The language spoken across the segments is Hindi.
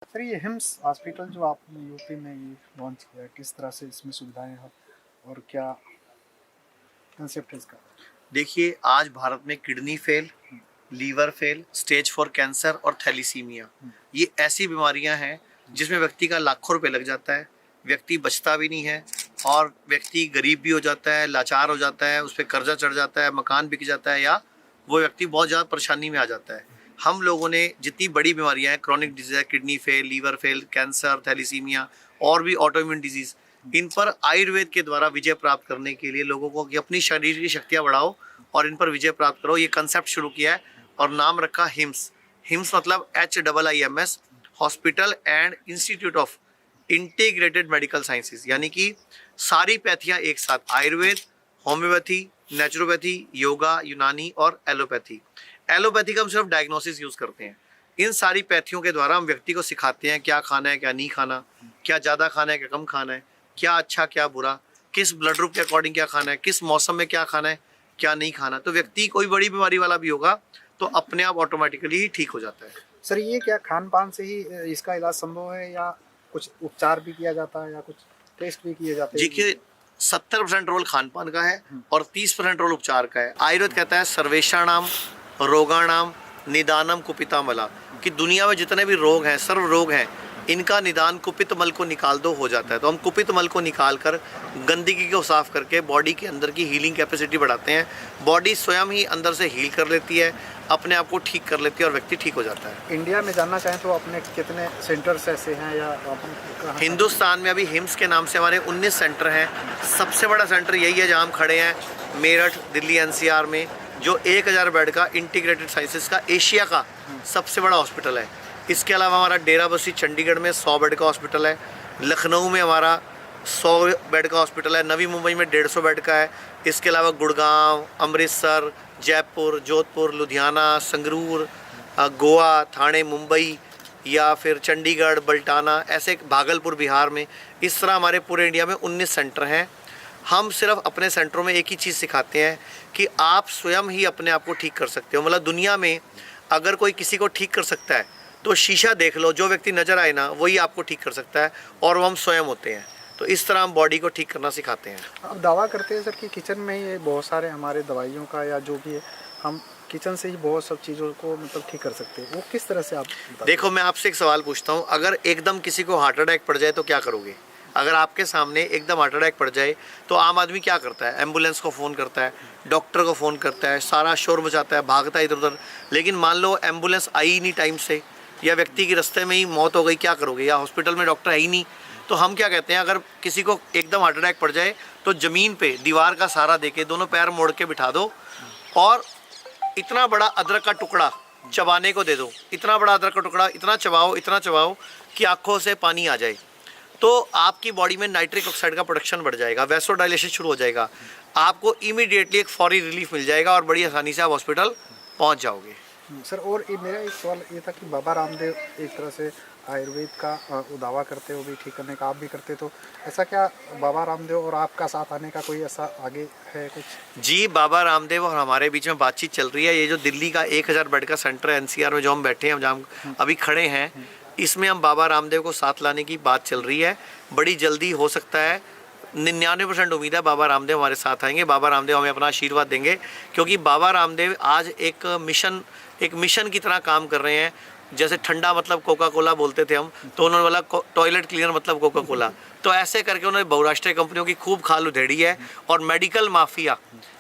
सर ये हिम्स हॉस्पिटल जो आपने यूपी में ये लॉन्च किया है, किस तरह से इसमें सुविधाएं हैं और क्या कंसेप्ट है इसका? देखिए, आज भारत में kidney fail, liver fail, stage 4 cancer और थैलीसीमिया, ये ऐसी बीमारियां हैं जिसमें व्यक्ति का लाखों रुपए लग जाता है, व्यक्ति बचता भी नहीं है और व्यक्ति गरीब भी हो जाता है, लाचार हो जाता है, उस पर कर्जा चढ़ जाता है, मकान बिक जाता है या वो व्यक्ति बहुत ज़्यादा परेशानी में आ जाता है। हम लोगों ने जितनी बड़ी बीमारियां हैं, chronic disease, kidney fail, liver fail, cancer, thalassaemia और भी ऑटोइम्यून डिजीज, इन पर आयुर्वेद के द्वारा विजय प्राप्त करने के लिए लोगों को कि अपनी शरीर की शक्तियां बढ़ाओ और इन पर विजय प्राप्त करो, ये कंसेप्ट शुरू किया है और नाम रखा हिम्स। हिम्स मतलब HIIMS, hospital and institute of integrated medical sciences, यानी कि सारी पैथियां एक साथ, आयुर्वेद, होम्योपैथी, नेचुरोपैथी, योगा, यूनानी और एलोपैथी। एलोपैथी का हम सिर्फ डायग्नोसिस यूज करते हैं। इन सारी पैथियों के द्वारा हम व्यक्ति को सिखाते हैं क्या खाना है, क्या नहीं खाना, क्या ज़्यादा खाना है, क्या कम खाना है, क्या अच्छा क्या बुरा, किस ब्लड ग्रुप के अकॉर्डिंग क्या खाना है, किस मौसम में क्या खाना है, क्या नहीं खाना। तो व्यक्ति कोई बड़ी बीमारी वाला भी होगा तो अपने आप ऑटोमेटिकली ही ठीक हो जाता है। सर ये क्या खान पान से ही इसका इलाज संभव है या कुछ उपचार भी किया जाता है या कुछ टेस्ट भी किए जाते हैं? देखिए, 70% रोल खान पान का है और 30% रोल उपचार का है। आयुर्वेद कहता है सर्वेषाणाम रोगाणाम निदानम कुपितामला, कि दुनिया में जितने भी रोग हैं, सर्व रोग हैं, इनका निदान कुपित मल को निकाल दो हो जाता है। तो हम कुपित मल को निकाल कर गंदगी को साफ करके बॉडी के अंदर की हीलिंग कैपेसिटी बढ़ाते हैं। बॉडी स्वयं ही अंदर से हील कर लेती है, अपने आप को ठीक कर लेती है और व्यक्ति ठीक हो जाता है। इंडिया में जानना चाहें तो अपने कितने सेंटर्स ऐसे हैं या अपन कहाँ? हिंदुस्तान में अभी हिम्स के नाम से हमारे 19 सेंटर हैं। सबसे बड़ा सेंटर यही है जहाँ हम खड़े हैं, मेरठ, दिल्ली NCR में, जो 1000 बेड का इंटीग्रेटेड साइंसेज का एशिया का सबसे बड़ा हॉस्पिटल है। इसके अलावा हमारा डेराबस्सी चंडीगढ़ में 100 बेड का हॉस्पिटल है, लखनऊ में हमारा 100 बेड का हॉस्पिटल है, नवी मुंबई में 150 बेड का है। इसके अलावा गुड़गांव, अमृतसर, जयपुर, जोधपुर, लुधियाना, संगरूर, गोवा, ठाणे, मुंबई या फिर चंडीगढ़, बल्टाना, ऐसे भागलपुर बिहार में, इस तरह हमारे पूरे इंडिया में 19 सेंटर हैं। हम सिर्फ अपने सेंटरों में एक ही चीज़ सिखाते हैं कि आप स्वयं ही अपने आप को ठीक कर सकते हो। मतलब दुनिया में अगर कोई किसी को ठीक कर सकता है तो शीशा देख लो, जो व्यक्ति नज़र आए ना वही आपको ठीक कर सकता है और वो हम स्वयं होते हैं। तो इस तरह हम बॉडी को ठीक करना सिखाते हैं। अब दावा करते हैं सर कि किचन में ही बहुत सारे हमारे दवाइयों का या जो भी है, हम किचन से ही बहुत सब चीज़ों को मतलब ठीक कर सकते हैं। वो किस तरह से आप देखो, मैं आपसे एक सवाल पूछता हूँ, अगर एकदम किसी को हार्ट अटैक पड़ जाए तो क्या करोगे? अगर आपके सामने एकदम हार्ट अटैक पड़ जाए तो आम आदमी क्या करता है? एम्बुलेंस को फ़ोन करता है, डॉक्टर को फ़ोन करता है, सारा शोर मचाता है, भागता है इधर उधर। लेकिन मान लो एम्बुलेंस आई ही नहीं टाइम से या व्यक्ति की रास्ते में ही मौत हो गई, क्या करोगे? या हॉस्पिटल में डॉक्टर है ही नहीं, तो हम क्या कहते हैं, अगर किसी को एकदम हार्ट अटैक पड़ जाए तो ज़मीन पे दीवार का सहारा देके दोनों पैर मोड़ के बिठा दो और इतना बड़ा अदरक का टुकड़ा चबाने को दे दो। इतना बड़ा अदरक का टुकड़ा इतना चबाओ कि आंखों से पानी आ जाए। तो आपकी बॉडी में नाइट्रिक ऑक्साइड का प्रोडक्शन बढ़ जाएगा, वैसोडाइलेशन शुरू हो जाएगा, आपको इमीडिएटली एक फौरी रिलीफ मिल जाएगा और बड़ी आसानी से आप हॉस्पिटल पहुंच जाओगे। सर और मेरा एक सवाल ये था कि बाबा रामदेव एक तरह से आयुर्वेद का दावा करते हो भी ठीक करने का, आप भी करते, तो ऐसा क्या बाबा रामदेव और आपका साथ आने का कोई ऐसा आगे है कुछ? जी, बाबा रामदेव और हमारे बीच में बातचीत चल रही है। ये जो दिल्ली का 1000 बेड का सेंटर है NCR में, जो हम बैठे हैं, जहाँ अभी खड़े हैं, इसमें हम बाबा रामदेव को साथ लाने की बात चल रही है। बड़ी जल्दी हो सकता है, 99% उम्मीद है बाबा रामदेव हमारे साथ आएंगे। बाबा रामदेव हमें अपना आशीर्वाद देंगे, क्योंकि बाबा रामदेव आज एक मिशन की तरह काम कर रहे हैं। जैसे ठंडा मतलब कोका कोला बोलते थे हम, तो उन्होंने बोला टॉयलेट क्लीनर मतलब कोका कोला। तो ऐसे करके उन्होंने बहुराष्ट्रीय कंपनियों की खूब खाल उधेड़ी है और मेडिकल माफिया,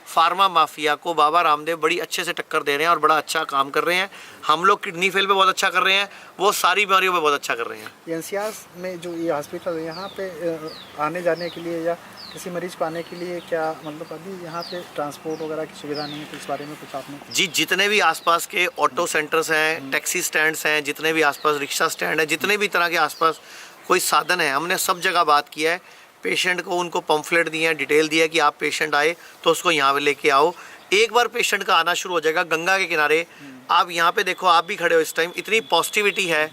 फार्मा माफिया को बाबा रामदेव बड़ी अच्छे से टक्कर दे रहे हैं और बड़ा अच्छा काम कर रहे हैं। हम लोग किडनी फेल पे बहुत अच्छा कर रहे हैं, वो सारी बीमारियों पे बहुत अच्छा कर रहे हैं। NCR में जो ये हॉस्पिटल है, यहाँ पे आने जाने के लिए या किसी मरीज को आने के लिए क्या मतलब अभी यहाँ पे ट्रांसपोर्ट वगैरह की सुविधा नहीं है, तो इस बारे में कुछ आपने? जी, जितने भी आसपास के ऑटो सेंटर्स हैं, टैक्सी स्टैंड्स हैं, जितने भी आसपास रिक्शा स्टैंड है, जितने भी तरह के आसपास कोई साधन है, हमने सब जगह बात किया है। पेशेंट को उनको पम्फलेट दिए हैं, डिटेल दिया है कि आप पेशेंट आए तो उसको यहाँ पे लेके आओ। एक बार पेशेंट का आना शुरू हो जाएगा गंगा के किनारे, आप यहाँ पे देखो, आप भी खड़े हो इस टाइम, इतनी पॉजिटिविटी है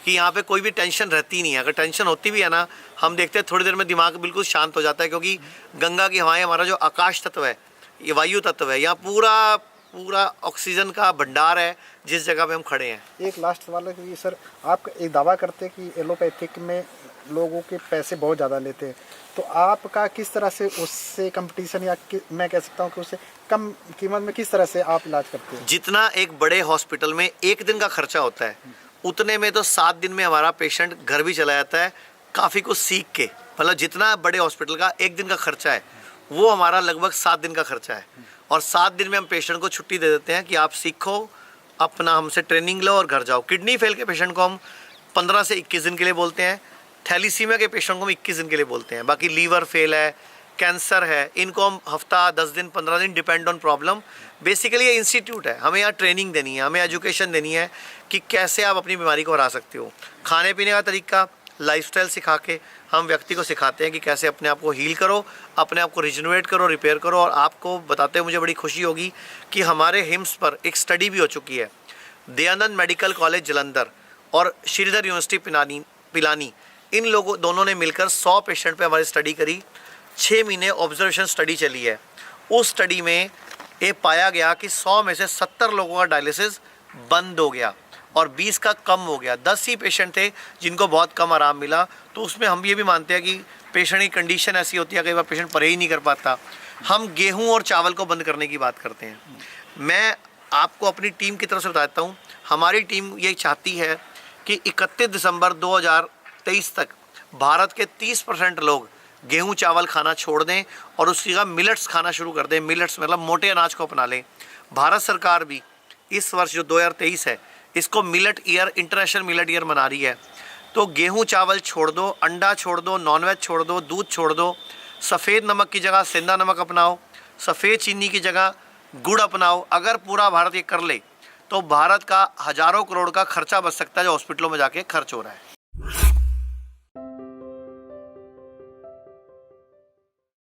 कि यहाँ पे कोई भी टेंशन रहती नहीं है। अगर टेंशन होती भी है ना, हम देखते हैं थोड़ी देर में दिमाग बिल्कुल शांत हो जाता है, क्योंकि गंगा की हवाएं, हमारा जो आकाश तत्व है, ये वायु तत्व है, यहाँ पूरा पूरा ऑक्सीजन का भंडार है जिस जगह पे हम खड़े हैं। एक लास्ट सवाल है कि सर आप एक दावा करते हैं कि एलोपैथिक में लोगों के पैसे बहुत ज़्यादा लेते हैं, तो आपका किस तरह से उससे कंपटीशन या मैं कह सकता हूँ कि उससे कम कीमत में किस तरह से आप इलाज करते हैं? जितना एक बड़े हॉस्पिटल में एक दिन का खर्चा होता है, उतने में तो 7 दिन में हमारा पेशेंट घर भी चला जाता है, काफ़ी कुछ सीख के। मतलब जितना बड़े हॉस्पिटल का एक दिन का खर्चा है, वो हमारा लगभग 7 दिन का खर्चा है। और 7 दिन में हम पेशेंट को छुट्टी दे देते हैं कि आप सीखो, अपना हमसे ट्रेनिंग लो और घर जाओ। किडनी फेल के पेशेंट को हम 15 से 21 दिन के लिए बोलते हैं, थैलीसीमिया के पेशेंट को हम 21 दिन के लिए बोलते हैं। बाकी लीवर फेल है, कैंसर है, इनको हम हफ्ता 10 दिन 15 दिन डिपेंड ऑन प्रॉब्लम। बेसिकली ये इंस्टीट्यूट है, हमें यहाँ ट्रेनिंग देनी है, हमें एजुकेशन देनी है कि कैसे आप अपनी बीमारी को हरा सकते हो। खाने पीने का तरीका, लाइफस्टाइल सिखा के हम व्यक्ति को सिखाते हैं कि कैसे अपने आप को हील करो, अपने आप को रिजनरेट करो, रिपेयर करो। और आपको बताते हुए मुझे बड़ी खुशी होगी कि हमारे हिम्स पर एक स्टडी भी हो चुकी है। दयानंद मेडिकल कॉलेज जलंधर और श्रीधर यूनिवर्सिटी पिलानी, इन लोगों दोनों ने मिलकर 100 पेशेंट पे हमारी स्टडी करी। 6 महीने ऑब्जर्वेशन स्टडी चली है। उस स्टडी में ये पाया गया कि 100 में से 70 लोगों का डायलिसिस बंद हो गया और 20 का कम हो गया। 10 ही पेशेंट थे जिनको बहुत कम आराम मिला। तो उसमें हम ये भी मानते हैं कि पेशेंट की कंडीशन ऐसी होती है, कई बार पेशेंट परहेज नहीं कर पाता। हम गेहूं और चावल को बंद करने की बात करते हैं। मैं आपको अपनी टीम की तरफ से बताता हूँ, हमारी टीम ये चाहती है कि 31 दिसंबर 2023 तक भारत के 30% लोग गेहूं चावल खाना छोड़ दें और उसकी जगह मिलेट्स खाना शुरू कर दें। मिलेट्स मतलब मोटे अनाज को अपना लें। भारत सरकार भी इस वर्ष जो 2023 है, इसको millet year, international millet year मना रही है। तो गेहूं चावल छोड़ दो, अंडा छोड़ दो, नॉनवेज छोड़ दो, दूध छोड़ दो, सफ़ेद नमक की जगह सेंधा नमक अपनाओ, सफ़ेद चीनी की जगह गुड़ अपनाओ। अगर पूरा भारत ये कर ले तो भारत का हज़ारों करोड़ का खर्चा बच सकता है जो हॉस्पिटलों में जाके खर्च हो रहा है।